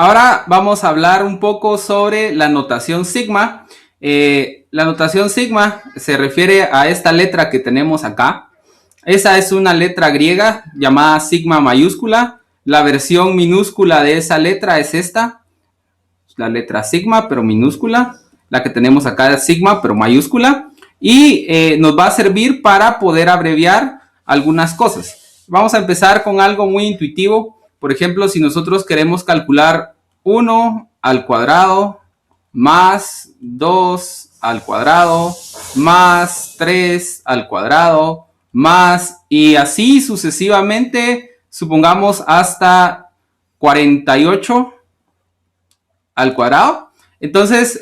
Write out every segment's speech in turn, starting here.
Ahora vamos a hablar un poco sobre la notación sigma. La notación sigma se refiere a esta letra que tenemos acá. Esa es una letra griega llamada sigma mayúscula. La versión minúscula de esa letra es esta, la letra sigma pero minúscula. La que tenemos acá es sigma pero mayúscula. Y nos va a servir para poder abreviar algunas cosas. Vamos a empezar con algo muy intuitivo. Por ejemplo, si nosotros queremos calcular 1 al cuadrado más 2 al cuadrado más 3 al cuadrado más y así sucesivamente, supongamos hasta 48 al cuadrado. Entonces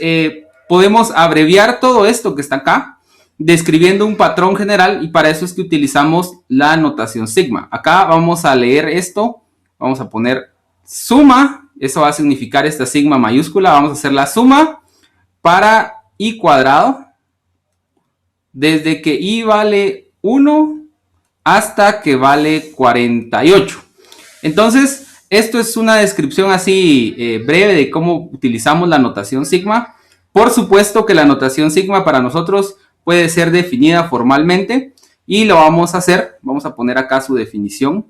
podemos abreviar todo esto que está acá describiendo un patrón general, y para eso es que utilizamos la notación sigma. Acá vamos a leer esto, vamos a poner suma, eso va a significar esta sigma mayúscula. Vamos a hacer la suma para i cuadrado desde que i vale 1 hasta que vale 48. Entonces, esto es una descripción así breve de cómo utilizamos la notación sigma. Por supuesto que la notación sigma para nosotros puede ser definida formalmente y lo vamos a hacer. Vamos a poner acá su definición.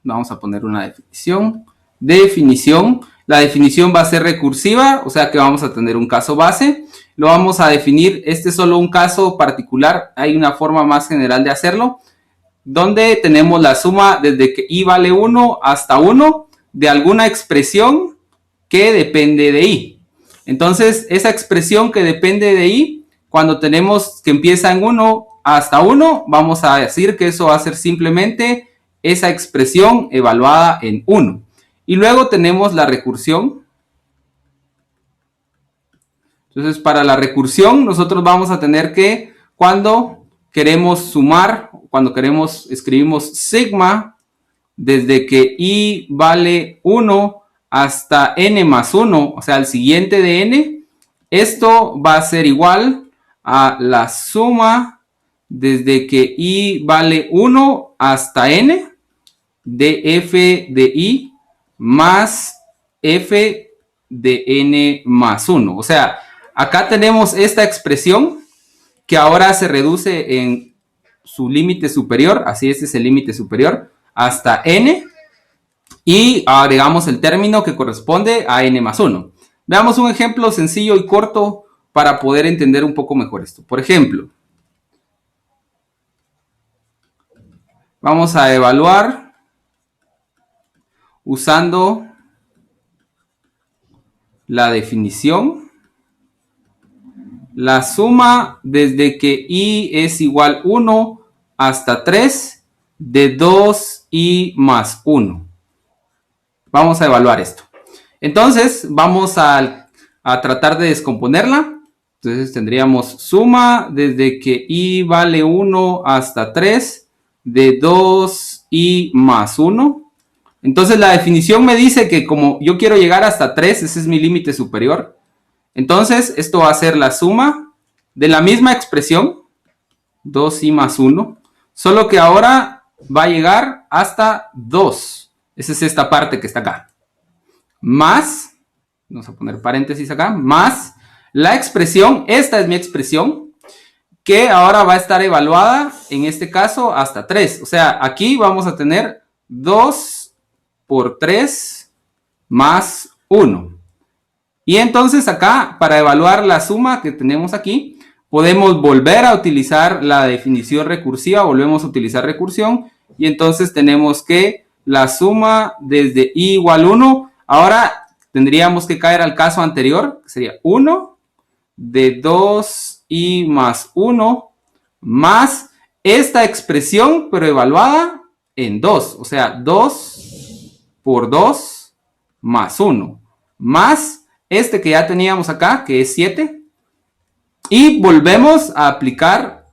Vamos a poner una definición. Definición. La definición va a ser recursiva, o sea que vamos a tener un caso base. Lo vamos a definir, este es solo un caso particular, hay una forma más general de hacerlo, donde tenemos la suma desde que i vale 1 hasta 1 de alguna expresión que depende de i. Entonces, esa expresión que depende de i, cuando tenemos que empieza en 1 hasta 1, vamos a decir que eso va a ser simplemente esa expresión evaluada en 1. Y luego tenemos la recursión. Entonces, para la recursión, nosotros vamos a tener que, cuando queremos sumar, cuando escribimos sigma, desde que i vale 1 hasta n más 1, o sea, el siguiente de n, esto va a ser igual a la suma desde que i vale 1 hasta n de f de i más f de n más 1. O sea, acá tenemos esta expresión que ahora se reduce en su límite superior, así este es el límite superior, hasta n, y agregamos el término que corresponde a n más 1. Veamos un ejemplo sencillo y corto para poder entender un poco mejor esto. Por ejemplo, vamos a evaluar usando la definición, la suma desde que i es igual 1 hasta 3 de 2i más 1. Vamos a evaluar esto. Entonces, vamos a tratar de descomponerla. Entonces, tendríamos suma desde que i vale 1 hasta 3 de 2i más 1. Entonces, la definición me dice que como yo quiero llegar hasta 3, ese es mi límite superior. Entonces, esto va a ser la suma de la misma expresión, 2i más 1, solo que ahora va a llegar hasta 2. Esa es esta parte que está acá. Más, vamos a poner paréntesis acá, más la expresión, esta es mi expresión, que ahora va a estar evaluada, en este caso, hasta 3. O sea, aquí vamos a tener 2 por 3 más 1. Y entonces acá, para evaluar la suma que tenemos aquí, podemos volver a utilizar la definición recursiva, volvemos a utilizar recursión, y entonces tenemos que la suma desde i igual 1, ahora tendríamos que caer al caso anterior, que sería 1 de 2i más 1, más esta expresión, pero evaluada en 2, o sea, 2 por 2 más 1, más este que ya teníamos acá, que es 7, y volvemos a aplicar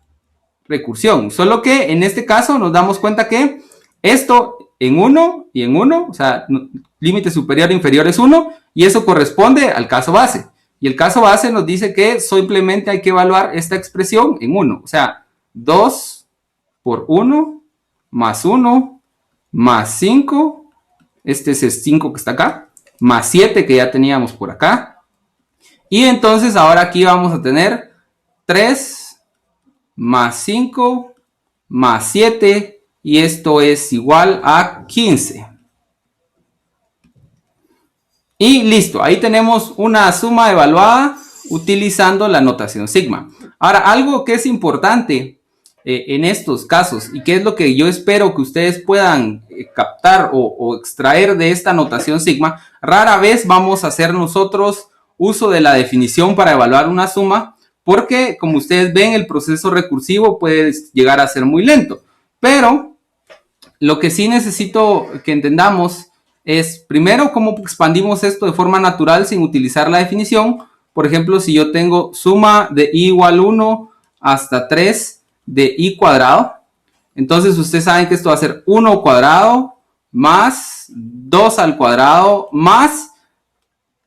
recursión, solo que en este caso nos damos cuenta que esto en 1 y en 1, o sea, límite superior e inferior es 1, y eso corresponde al caso base. Y el caso base nos dice que simplemente hay que evaluar esta expresión en 1, o sea, 2 por 1 más 1 más 5, este es el 5 que está acá, más 7 que ya teníamos por acá. Y entonces ahora aquí vamos a tener 3 más 5 más 7 y esto es igual a 15. Y listo, ahí tenemos una suma evaluada utilizando la notación sigma. Ahora, algo que es importante en estos casos y que es lo que yo espero que ustedes puedan captar o extraer de esta notación sigma, rara vez vamos a hacer nosotros uso de la definición para evaluar una suma, porque como ustedes ven el proceso recursivo puede llegar a ser muy lento. Pero lo que sí necesito que entendamos es, primero, cómo expandimos esto de forma natural sin utilizar la definición. Por ejemplo, si yo tengo suma de i igual 1 hasta 3 de i cuadrado, entonces ustedes saben que esto va a ser 1 cuadrado más 2 al cuadrado más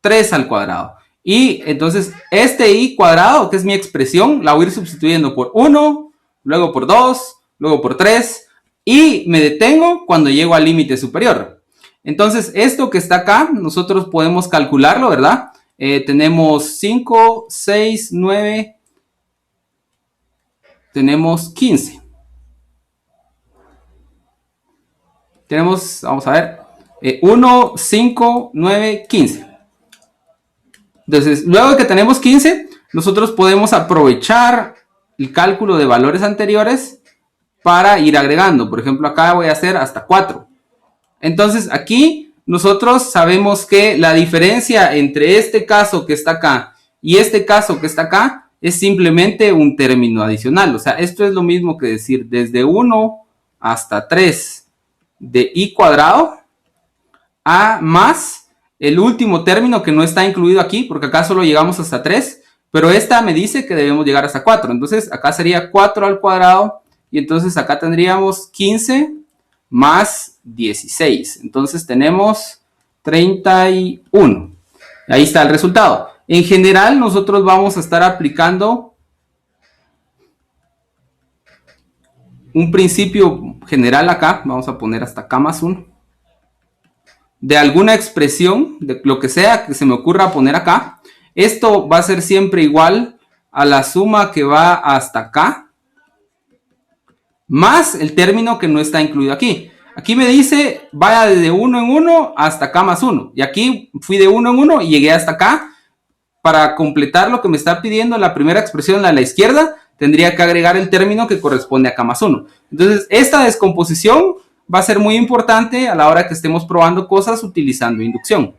3 al cuadrado. Y entonces este i cuadrado, que es mi expresión, la voy a ir sustituyendo por 1, luego por 2, luego por 3 y me detengo cuando llego al límite superior. Entonces esto que está acá, nosotros podemos calcularlo, ¿verdad? Tenemos 5, 6, 9, tenemos 15. Tenemos, vamos a ver, 1, 5, 9, 15. Entonces, luego de que tenemos 15, nosotros podemos aprovechar el cálculo de valores anteriores para ir agregando. Por ejemplo, acá voy a hacer hasta 4. Entonces, aquí nosotros sabemos que la diferencia entre este caso que está acá y este caso que está acá es simplemente un término adicional. O sea, esto es lo mismo que decir desde 1 hasta 3 de i cuadrado a más el último término que no está incluido aquí, porque acá solo llegamos hasta 3, pero esta me dice que debemos llegar hasta 4. Entonces, acá sería 4 al cuadrado y entonces acá tendríamos 15 más 16. Entonces tenemos 31. Ahí está el resultado. En general, nosotros vamos a estar aplicando un principio general acá. Vamos a poner hasta acá más 1. De alguna expresión, de lo que sea que se me ocurra poner acá. Esto va a ser siempre igual a la suma que va hasta acá, más el término que no está incluido aquí. Aquí me dice, vaya de 1 en 1 hasta acá más 1. Y aquí fui de 1 en 1 y llegué hasta acá. Para completar lo que me está pidiendo la primera expresión a la izquierda, tendría que agregar el término que corresponde a acá más 1. Entonces, esta descomposición va a ser muy importante a la hora que estemos probando cosas utilizando inducción.